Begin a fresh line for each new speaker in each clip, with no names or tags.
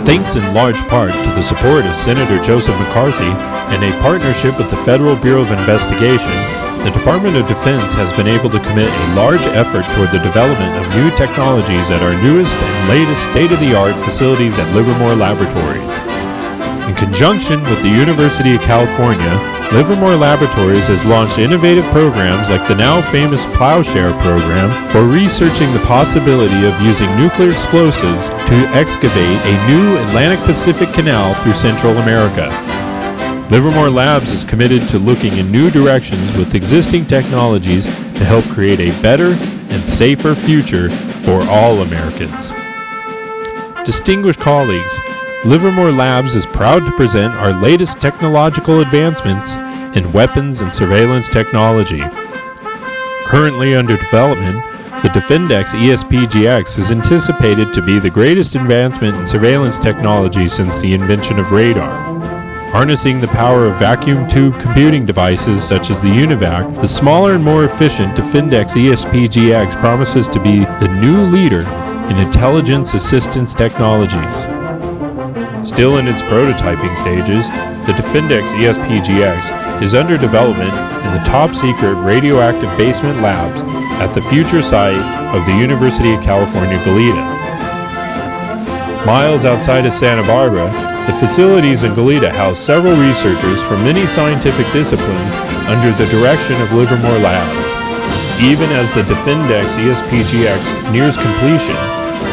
Thanks in large part to the support of Senator Joseph McCarthy and a partnership with the Federal Bureau of Investigation, the Department of Defense has been able to commit a large effort toward the development of new technologies at our newest and latest state-of-the-art facilities at Livermore Laboratories. In conjunction with the University of California, Livermore Laboratories has launched innovative programs like the now famous Plowshare program for researching the possibility of using nuclear explosives to excavate a new Atlantic Pacific canal through Central America. Livermore Labs is committed to looking in new directions with existing technologies to help create a better and safer future for all Americans. Distinguished colleagues, Livermore Labs is proud to present our latest technological advancements in weapons and surveillance technology. Currently under development, the Defendex ESP-GX is anticipated to be the greatest advancement in surveillance technology since the invention of radar. Harnessing the power of vacuum tube computing devices such as the UNIVAC, the smaller and more efficient Defendex ESP-GX promises to be the new leader in intelligence assistance technologies. Still in its prototyping stages, the Defendex ESP-GX is under development in the top-secret radioactive basement labs at the future site of the University of California, Goleta. Miles outside of Santa Barbara, the facilities in Goleta house several researchers from many scientific disciplines under the direction of Livermore Labs. Even as the Defendex ESP-GX nears completion,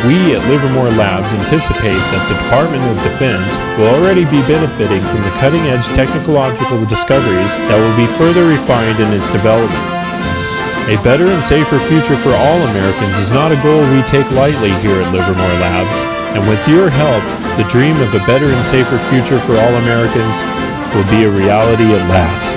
we at Livermore Labs anticipate that the Department of Defense will already be benefiting from the cutting-edge technological discoveries that will be further refined in its development. A better and safer future for all Americans is not a goal we take lightly here at Livermore Labs, and with your help, the dream of a better and safer future for all Americans will be a reality at last.